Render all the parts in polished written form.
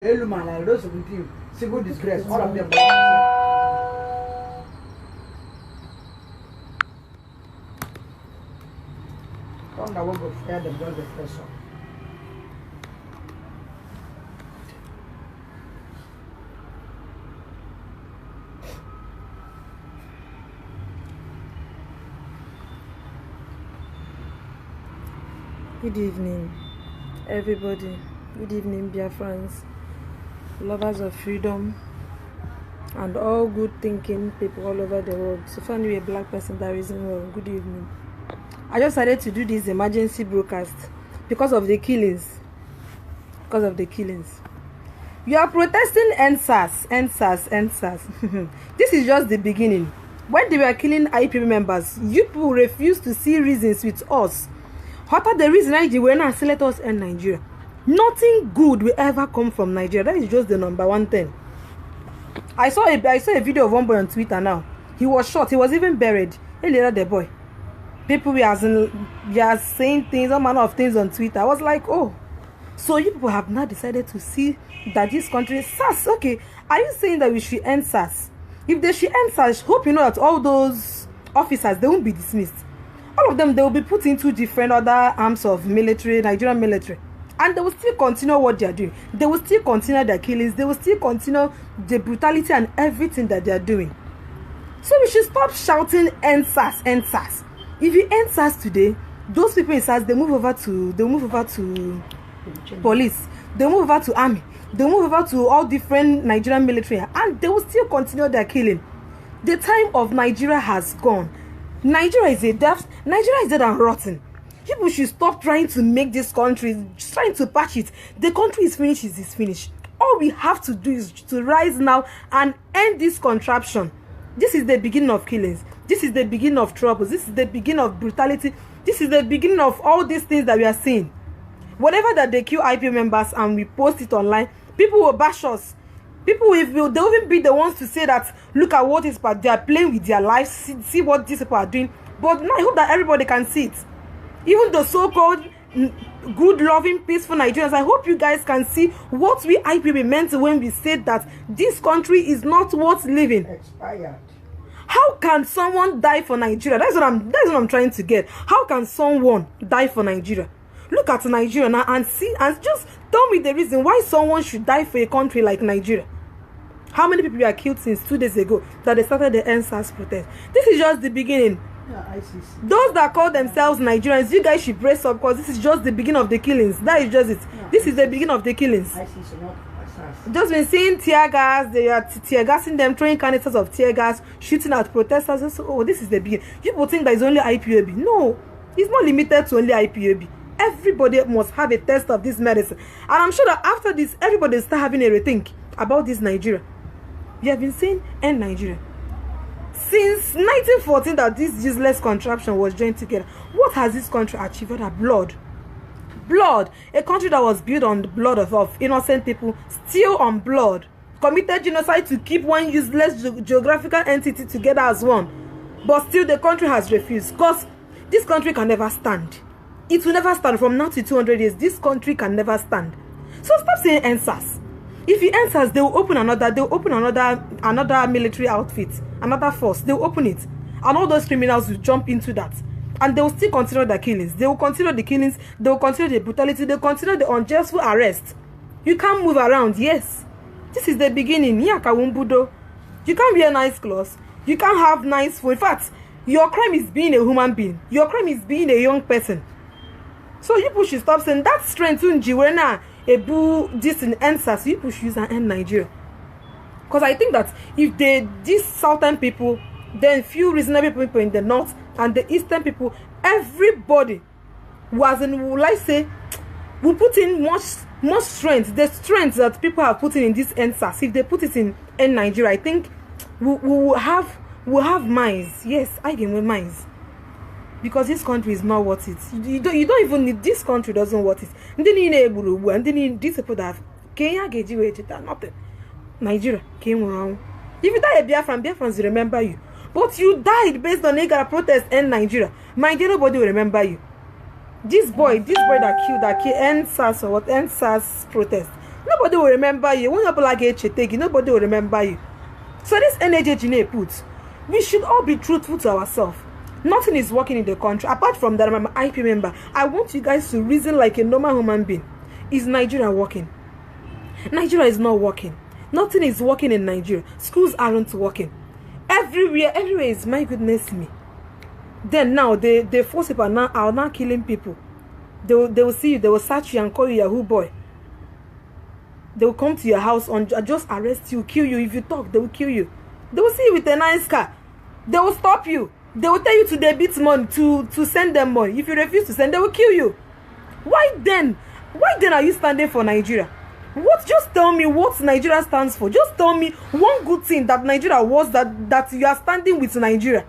Eluman and those 17 civil disgrace, all of them. Don't know what go fair them just the pressure. Good evening, everybody. Good evening, Biafrans, lovers of freedom, and all good thinking people all over the world. So far, you're a black person that isn't well. Good evening. I just decided to do this emergency broadcast because of the killings. You are protesting NSAS. This is just the beginning. When they were killing IPB members, you people refused to see reasons with us. What are the reasons they were not still let us end Nigeria? Nothing good will ever come from Nigeria. That is just the number one thing. I saw a video of one boy on Twitter now. He was shot. He was even buried. Hey, later the boy. People were saying things, all manner of things on Twitter. I was like, oh. So you people have now decided to see that this country is SARS. Okay. Are you saying that we should end SARS? If they should end SARS, hope you know that all those officers, they won't be dismissed. All of them, they will be put into different other arms of military, Nigerian military. And they will still continue what they are doing. They will still continue their killings. They will still continue the brutality and everything that they are doing. So we should stop shouting NSAS, NSAS. If you end SARS today, those people in SARS, they move over to police. They move over to army. They move over to all different Nigerian military. And they will still continue their killing. The time of Nigeria has gone. Nigeria is dead and rotten. People should stop trying to make this country, trying to patch it. The country is finished, it's finished. All we have to do is to rise now and end this contraption. This is the beginning of killings. This is the beginning of troubles. This is the beginning of brutality. This is the beginning of all these things that we are seeing. Whatever that they kill IP members and we post it online, people will bash us. People will they'll even be the ones to say that look at what is they are playing with their lives, see what these people are doing. But now I hope that everybody can see it. Even the so-called good, loving, peaceful Nigerians, I hope you guys can see what we IPB meant when we said that this country is not worth living. Expired. How can someone die for Nigeria? That's what I'm trying to get. How can someone die for Nigeria? Look at Nigeria now and see, and just tell me the reason why someone should die for a country like Nigeria. How many people were killed since 2 days ago that they started the NSAS protest? This is just the beginning. Yeah, those that call themselves Nigerians, you guys should brace up because this is just the beginning of the killings. That is just it. Yeah, this is the beginning of the killings. Just been seeing tear gas, they are tear gassing them, throwing canisters of tear gas, shooting at protesters. So, oh, this is the beginning. People think that it's only IPOB. No, it's not limited to only IPOB. Everybody must have a test of this medicine. And I'm sure that after this, everybody will start having a rethink about this Nigeria. We have been saying end Nigeria since 1914 that this useless contraption was joined together. What has this country achieved? Blood. A country that was built on the blood of innocent people, still on blood, committed genocide to keep one useless geographical entity together as one. But still the country has refused because this country can never stand. It will never stand. From now to 200 years, this country can never stand. So stop saying NSAS. If he enters, they will open another military outfit, another force. They will open it. And all those criminals will jump into that. And they will still continue the killings. They will continue the killings. They will continue the brutality. They will continue the unjustful arrest. You can't move around. Yes. This is the beginning. You can't wear nice clothes. You can't have nice food. In fact, your crime is being a human being. Your crime is being a young person. So you should stop saying that strength this in NSAS, people should use and end Nigeria. Because I think that if these southern people, then few reasonable people in the north and the eastern people, everybody will put in much strength. The strength that people have put in this NSAS, if they put it in Nigeria, I think we'll have minds. Yes, I can with minds. Because this country is not worth it. You don't even need, this country doesn't worth it. And then these people that have Kenya nothing. Nigeria came around. If you die a Biafrans will remember you. But you died based on a protest in Nigeria. Nobody will remember you. This boy that killed NSAS or what NSAS protest. Nobody will remember you. When people like HTG, nobody will remember you. So this energy Gene put, we should all be truthful to ourselves. Nothing is working in the country. Apart from that, I'm an IP member. I want you guys to reason like a normal human being. Is Nigeria working? Nigeria is not working. Nothing is working in Nigeria. Schools aren't working. Everywhere is, my goodness me. Then now they force people are now killing people. They will see you, they will search you and call you Yahoo boy. They will come to your house and just arrest you, kill you. If you talk, they will kill you. They will see you with a nice car. They will stop you. They will tell you to debit money to send them money. If you refuse to send, they will kill you. Why then are you standing for Nigeria? Just tell me what Nigeria stands for. Just tell me one good thing that Nigeria was that you are standing with Nigeria.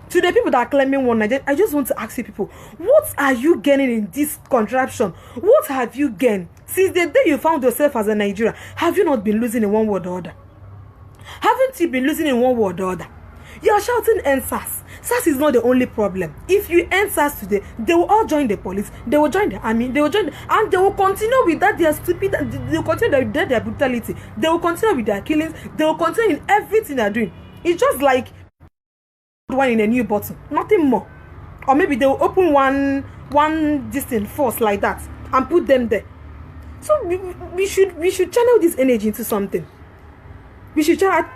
To the people that are claiming one Nigeria, I just want to ask you people, what are you gaining in this contraption? What have you gained? Since the day you found yourself as a Nigerian, have you not been losing in one word or other? Haven't you been losing in one word or other? You are shouting NSAS. SARS is not the only problem. If you end SARS today, they will all join the police, they will join the army, they will join and they will continue with that their stupid, they will continue with their brutality, they will continue with their killings, they will continue in everything they are doing. It's just like one in a new bottle, nothing more. Or maybe they will open one distant force like that and put them there. So we should channel this energy into something. We should channel.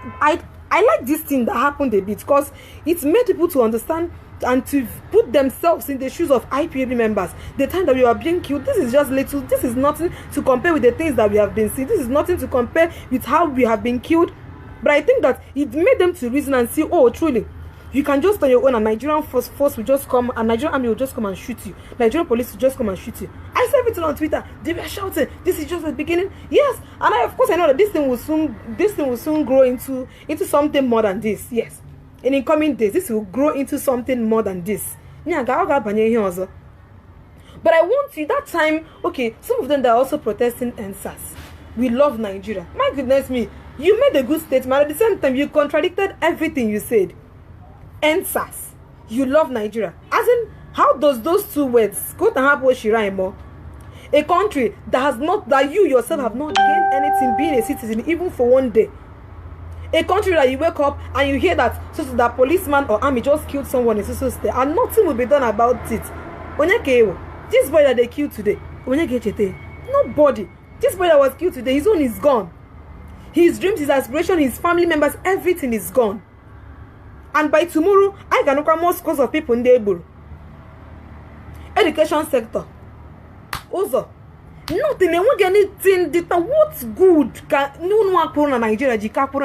I like this thing that happened a bit because it made people to understand and to put themselves in the shoes of IPAB members. The time that we were being killed, this is just little. This is nothing to compare with the things that we have been seeing. This is nothing to compare with how we have been killed. But I think that it made them to reason and see, oh, truly, you can just on your own, and Nigerian force will just come, and Nigerian army will just come and shoot you. Nigerian police will just come and shoot you. I saw everything on Twitter. They were shouting, "This is just the beginning." Yes, and of course I know that this thing will soon grow into something more than this. Yes, and in coming days, this will grow into something more than this. But I want you that time. Okay, some of them that are also protesting NSAS. We love Nigeria. My goodness me, you made a good statement. At the same time, you contradicted everything you said. NSAS, you love Nigeria. As in, how does those two words go to have Shiraimo? A country that you yourself have not gained anything being a citizen, even for one day. A country that you wake up and you hear that that policeman or army just killed someone in so state and nothing will be done about it. This boy that they killed today, nobody. This boy that was killed today, his own is gone. His dreams, his aspiration, his family members, everything is gone. And by tomorrow, I can look at more scores of people in the able. Education sector. Also, nothing. They won't get anything. What's good? No one in Nigeria.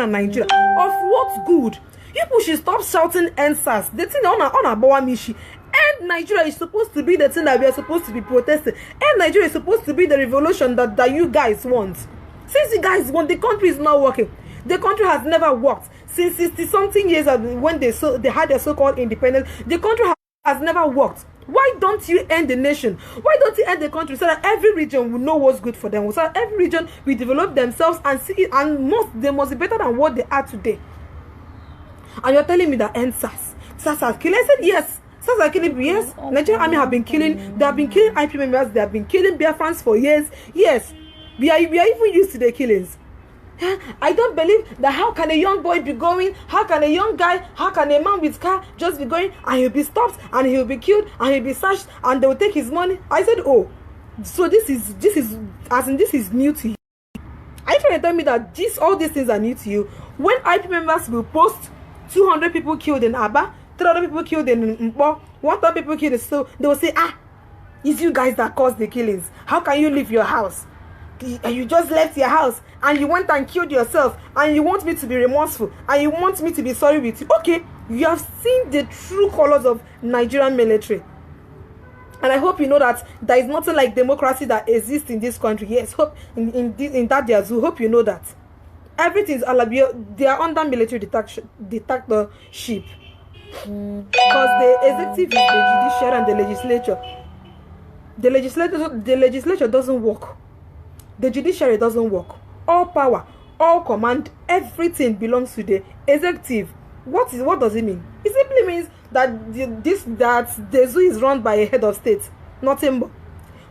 Nigeria. Of what's good? People should stop shouting NSAS. The thing on a Bawamishi. And Nigeria is supposed to be the thing that we are supposed to be protesting. And Nigeria is supposed to be the revolution that you guys want. Since you guys want, the country is not working. The country has never worked. Since 60-something years when they had their so-called independence, the country has never worked. Why don't you end the nation? Why don't you end the country so that every region will know what's good for them? So that every region will develop themselves and see it, and they must be better than what they are today. And you're telling me that NSAS has killed? I said yes. SARS are killing. Yes, Nigerian army have been killing. They have been killing IP members. They have been killing Biafrans for years. Yes, we are even used to the killings. I don't believe that. How can a young boy be going? How can a young guy? How can a man with car just be going and he'll be stopped and he'll be killed and he'll be searched and they will take his money? I said, oh, so this is new to you. Are you trying to tell me that all these things are new to you? When IP members will post 200 people killed in Aba, 300 people killed in Mpo, 1,000 people killed in so they will say, it's you guys that caused the killings. How can you leave your house? You just left your house and you went and killed yourself and you want me to be remorseful and you want me to be sorry with you. Okay, you have seen the true colors of Nigerian military, and I hope you know that there is nothing like democracy that exists in this country. Yes, hope in that their zoo. Hope you know that everything is they are under military dictatorship because the executive is the judiciary and the legislature. The legislature doesn't work. The judiciary doesn't work. All power, all command, everything belongs to the executive. What does it mean? It simply means that the zoo is run by a head of state, nothing more.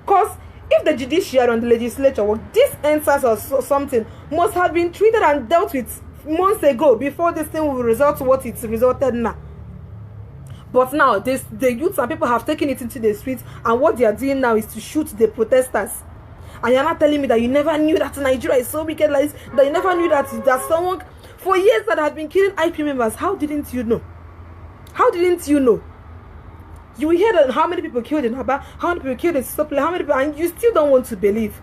Because If the judiciary and the legislature, well, this answers or something must have been treated and dealt with months ago before this thing will result to what it's resulted now. But now, the youths and people have taken it into the streets, and what they are doing now is to shoot the protesters. And you're not telling me that you never knew that Nigeria is so wicked, like that you never knew that someone for years that had been killing IP members. How didn't you know? How didn't you know? You hear that how many people killed in Aba, how many people killed in Sople, how many people, and you still don't want to believe.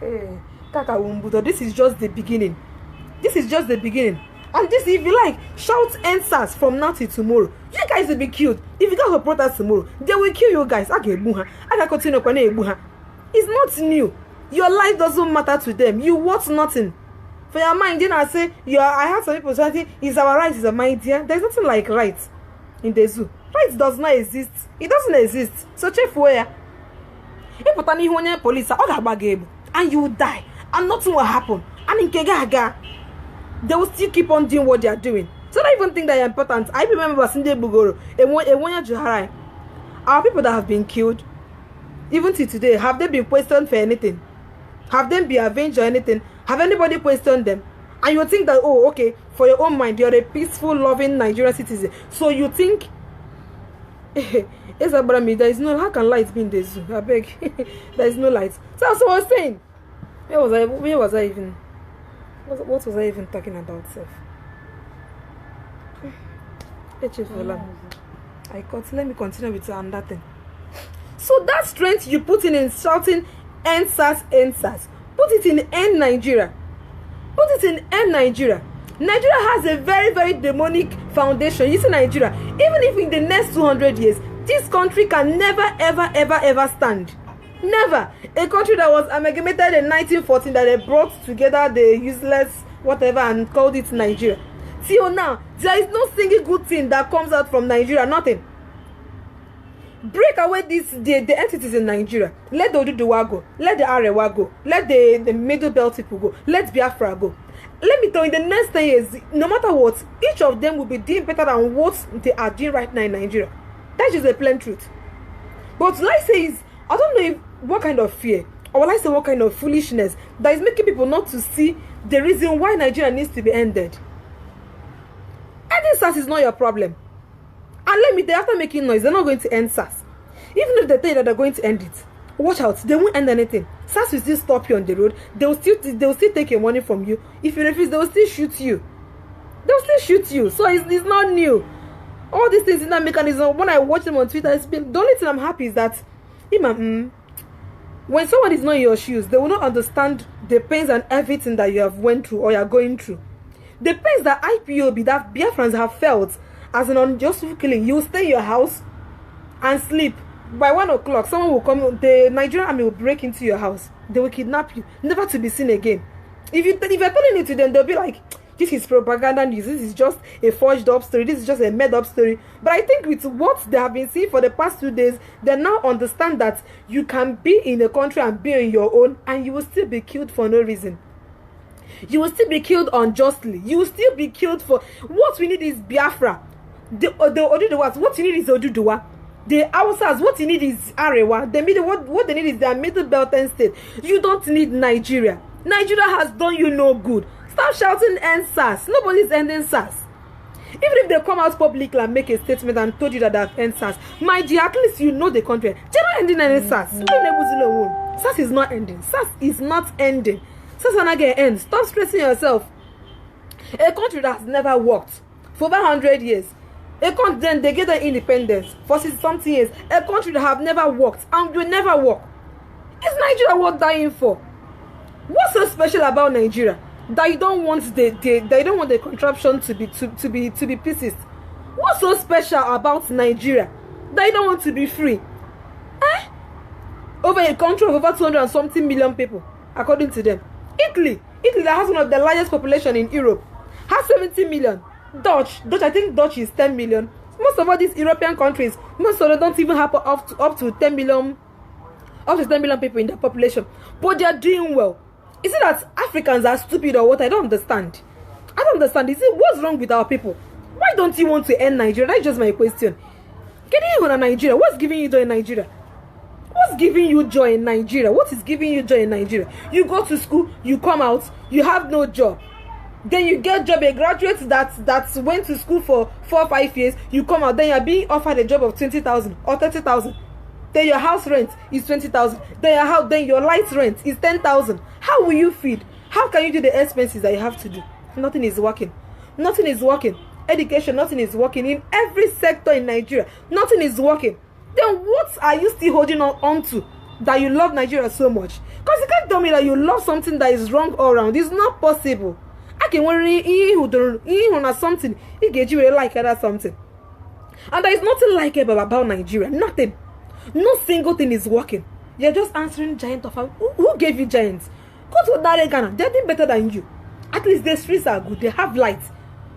Hey, this is just the beginning. This is just the beginning. And this, if you like, shout answers from now till tomorrow. You guys will be killed. If you go to protest tomorrow, they will kill you guys. I can continue. It's not new. Your life doesn't matter to them. You want nothing. For your mind, then I say, I have some people saying, is our right, is a mind, dear. There's nothing like right in the zoo. Right does not exist. It doesn't exist. So check where. If you police, and you will die, and nothing will happen. And in Kegaga, they will still keep on doing what they are doing. So I don't even think that are important. I remember Sunday Bugoro, our people that have been killed, even till today, have they been questioned for anything? Have they been avenged or anything? Have anybody questioned them? And you think that, oh, okay, for your own mind, you're a peaceful, loving Nigerian citizen. So you think, there is no, how can light be in the zoo? I beg. There is no light. So that's what I was saying. Where was I even? What was I even talking about, self? I cut. Let me continue with another thing. So that strength you put in shouting answers. Put it in end Nigeria. Put it in end Nigeria. Nigeria has a very, very demonic foundation. You see, Nigeria, even if in the next 200 years, this country can never, ever stand. Never. A country that was amalgamated in 1914, that they brought together the useless whatever and called it Nigeria. Till now, there is no single good thing that comes out from Nigeria. Nothing. Break away the entities in Nigeria. Let the Oduduwa go. Let the Arewa go. Let the Middle Belt people go. Let Biafra go. Let me tell you, in the next 10 years, no matter what, each of them will be doing better than what they are doing right now in Nigeria. That is the plain truth. But what I say is, I don't know what kind of fear, or will I say what kind of foolishness that is making people not to see the reason why Nigeria needs to be ended. Ending SARS is not your problem. And let me tell you, after making noise, they're not going to end SARS. Even if they tell you that they're going to end it, watch out, they won't end anything. SARS will still stop you on the road. They will still take your money from you. If you refuse, they will still shoot you. They will still shoot you. So it's not new. All these things in that mechanism, when I watch them on Twitter, it's been, the only thing I'm happy is that when someone is not in your shoes, they will not understand the pains and everything that you have went through or you are going through. The pains that IPOB, that Biafrans have felt as an unjust killing. You will stay in your house and sleep. By 1 o'clock, someone will come, the Nigerian army will break into your house. They will kidnap you, never to be seen again. If you're telling it to them, they'll be like, this is propaganda news, this is just a forged up story, this is just a made up story. But I think with what they have been seeing for the past 2 days, they now understand that you can be in a country and be on your own, and you will still be killed for no reason. You will still be killed unjustly. You will still be killed for... What we need is Biafra. The Oduduwas, what you need is Oduduwa. The Hausas, what you need is Arewa. The middle, what they need is their Middle Belt and state. You don't need Nigeria. Nigeria has done you no good. Stop shouting end SARS. Nobody's ending SARS. Even if they come out publicly and make a statement and told you that they've ended SARS, my dear, at least you know the country. They're not ending any SARS. SARS is not ending. SARS is not ending. SARS is not going to end. Stop stressing yourself. A country that has never worked for over 100 years. A country, then they get their independence for 60-something years. A country that have never worked and will never work. Is Nigeria worth dying for? What's so special about Nigeria that you don't want the contraption to be pieces? What's so special about Nigeria that you don't want to be free? Over a country of over 200 and something million people, according to them. Italy that has one of the largest population in Europe, has 70 million. Dutch, I think Dutch is 10 million. Most of all these European countries, most of them don't even have up to 10 million people in their population. But they are doing well. Is it that Africans are stupid or what? I don't understand. Is it what's wrong with our people? Why don't you want to end Nigeria? That's just my question. Can you go to Nigeria? What's giving you joy in Nigeria? What's giving you joy in Nigeria? What is giving you joy in Nigeria? You go to school, you come out, you have no job. Then you get job, a graduate that went to school for 4 or 5 years, you come out, then you're being offered a job of 20,000 or 30,000. Then your house rent is 20,000. Then your light rent is 10,000. How will you feed? How can you do the expenses that you have to do? Nothing is working. Nothing is working. Education, nothing is working. In every sector in Nigeria, nothing is working. Then what are you still holding on to that you love Nigeria so much? Because you can't tell me that you love something that is wrong all around. It's not possible. I can worry on something. You get you really like other something. And there is nothing like it about Nigeria. Nothing. No single thing is working. You're just answering giant of who gave you giants? Go to Ghana. They're doing better than you. At least their streets are good. They have lights.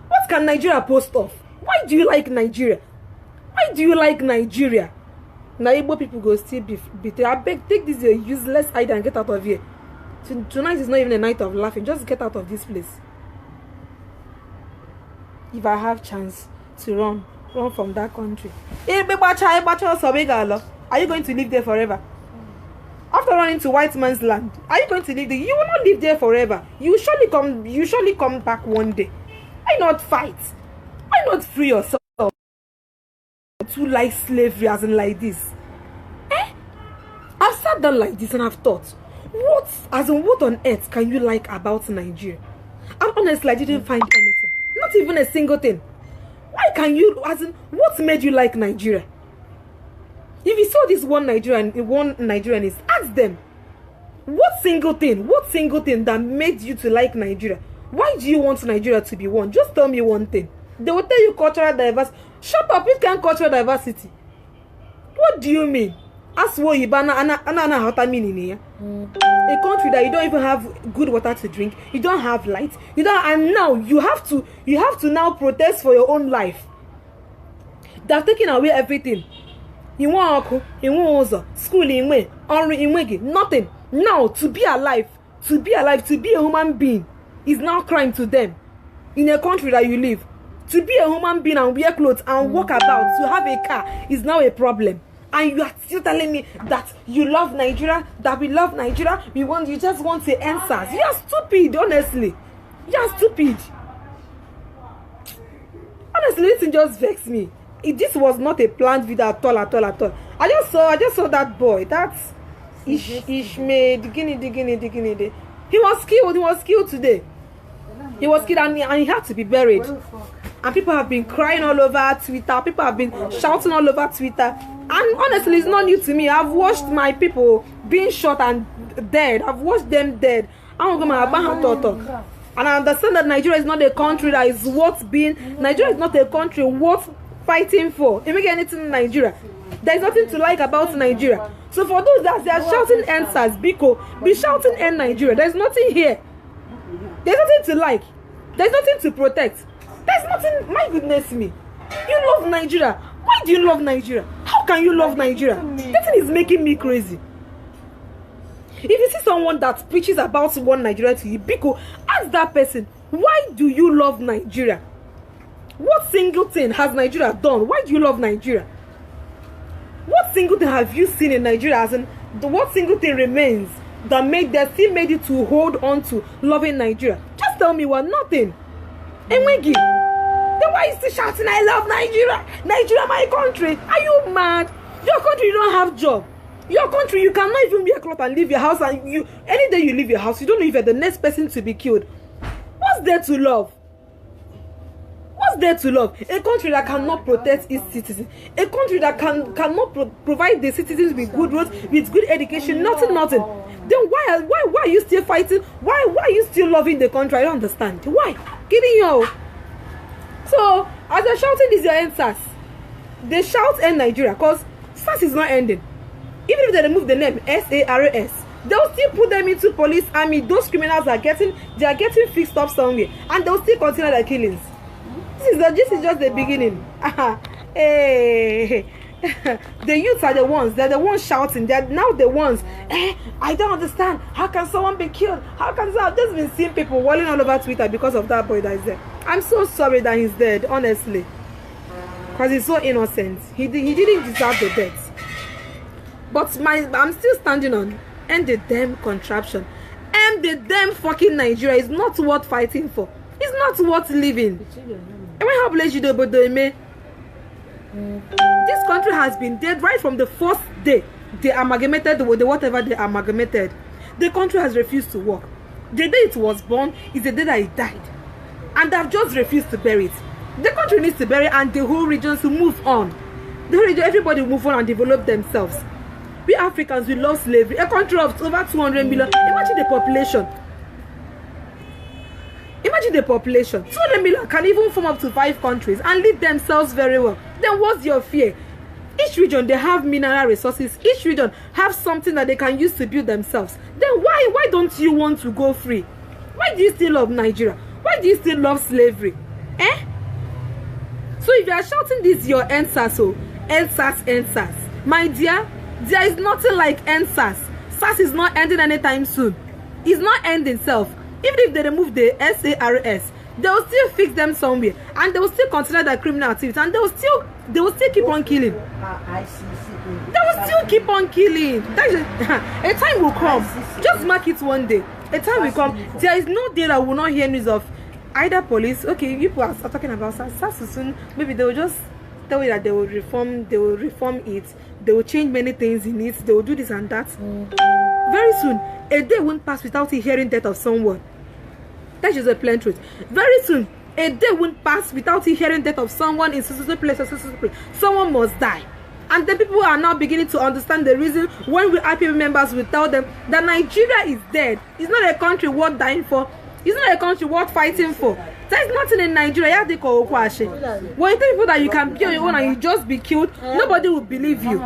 What can Nigeria post off? Why do you like Nigeria? Why do you like Nigeria? Now Igbo people go still be there. I beg, take this your useless idea and get out of here. Tonight is not even a night of laughing. Just get out of this place. If I have chance to run from that country. Are you going to live there forever? After running to white man's land, are you going to live there? You will not live there forever. You surely come back one day. Why not fight? Why not free yourself? To like slavery as in like this. I've sat down like this and I've thought, what on earth can you like about Nigeria? And honestly, I didn't find anything. Not even a single thing. Why can you, what made you like Nigeria? If you saw this one Nigerian is, ask them, what single thing that made you to like Nigeria? Why do you want Nigeria to be one? Just tell me one thing. They will tell you cultural diversity. Shut up, it can't cultural diversity. What do you mean? Ask what Ibana a country that you don't even have good water to drink, you don't have light, and now you have to now protest for your own life. They're taking away everything. You want school nothing. Now to be alive, to be a human being is now crime to them. In a country that you live, to be a human being and wear clothes and walk about, to have a car is now a problem. And you are still telling me that you love Nigeria, that we love Nigeria, you just want the answers. You are stupid, honestly. You are stupid. Honestly, this thing just vexed me. This was not a planned video at all. I just saw that boy. That's Ishmael. He was killed today. He was killed and he had to be buried. And people have been crying all over Twitter. People have been shouting all over Twitter. And honestly, it's not new to me. I've watched my people being shot and dead. I've watched them dead. And I understand that Nigeria is not a country that is worth being. Nigeria is not a country worth fighting for. If you get anything in Nigeria, there's nothing to like about Nigeria. So for those that they are shouting answers, Biko, be shouting end Nigeria. There's nothing here. There's nothing to like. There's nothing to protect. There's nothing. My goodness me. You love Nigeria. Why do you love Nigeria? How can you love Nigeria? That thing is making me crazy. If you see someone that preaches about one Nigeria to you, Biko, ask that person, why do you love Nigeria? What single thing has Nigeria done? Why do you love Nigeria? What single thing have you seen in Nigeria? As in, what single thing remains that still made you to hold on to loving Nigeria? Just tell me one. Nothing. And Wiggy, then why are you still shouting, I love Nigeria? Nigeria, my country. Are you mad? Your country, you don't have job. Your country, you cannot even wear clothes and leave your house. And any day you leave your house, you don't know if you're the next person to be killed. What's there to love? What's there to love? A country that cannot protect its citizens. A country that cannot provide the citizens with good roads, with good education. Nothing. Then why are you still fighting? Why are you still loving the country? I don't understand. Why? Kidding you. So as they're shouting, this is your answers. They shout end Nigeria because SARS is not ending. Even if they remove the name SARS, they'll still put them into police army. Those criminals are getting fixed up somewhere, and they'll still continue their killings. This is just the beginning. Hey. The youths are the ones. They're the ones shouting. They're now the ones. I don't understand. How can someone be killed? How can someone? I've just been seeing people walling all over Twitter because of that boy that is there. I'm so sorry that he's dead, honestly, because he's so innocent. He didn't deserve the death. But I'm still standing on end the damn contraption. End the damn fucking Nigeria is not worth fighting for. It's not worth living. This country has been dead right from the first day they amalgamated the whatever they amalgamated. The country has refused to work. The day it was born is the day that it died, and they've just refused to bury it. The country needs to bury it, and the whole region to move on. The whole region, everybody move on and develop themselves. We Africans, we love slavery. A country of over 200 million. Imagine the population. Imagine the population. 200 million can even form up to 5 countries and lead themselves very well. Then what's your fear? Each region, they have mineral resources. Each region have something that they can use to build themselves. Then why don't you want to go free? Why do you still love Nigeria? Why do you still love slavery? Eh? So if you are shouting this, your NSAS, oh, NSAS, my dear, there is nothing like NSAS. SAS is not ending anytime soon. It's not ending self. Even if they remove the SARS, they will still fix them somewhere, and they will still consider that criminal activity, and they will still keep on killing. They will still keep on killing. That is, a time will come. Just mark it one day. A time will come. There is no day that will not hear news of either police. Okay, people are talking about SAS soon. Maybe they will just tell you that they will reform it. They will change many things in it. They will do this and that. Very soon, a day won't pass without hearing death of someone. That is a plain truth. Very soon, a day won't pass without hearing death of someone in such a place or such a place. Someone must die. And then people are now beginning to understand the reason when we IPB members will tell them that Nigeria is dead. It's not a country worth dying for. It's not a country worth fighting for. There's nothing in Nigeria. When you tell people that you can be on your own and you just be killed, nobody will believe you.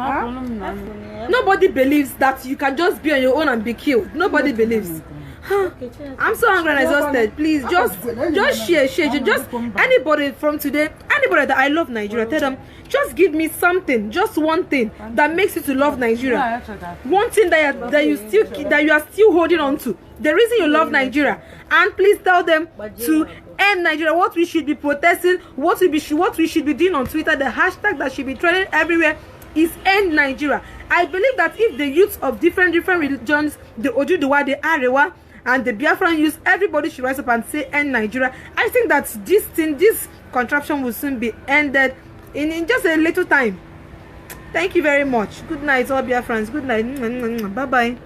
Nobody believes that you can just be on your own and be killed. Nobody believes. I'm so hungry and exhausted. Please just share. Just anybody from today, anybody that I love Nigeria, tell them, just give me something, just one thing that makes you to love Nigeria. One thing that you are still holding on to. The reason you love Nigeria. And please tell them to end Nigeria. What we should be protesting, what we should be doing on Twitter, the hashtag that should be trending everywhere is end Nigeria. I believe that if the youths of different religions, the Oduduwa, the Arewa, and the Biafran youth, everybody should rise up and say end Nigeria. I think that this contraption will soon be ended in just a little time. Thank you very much. Good night, all Biafrans. Good night. Bye bye.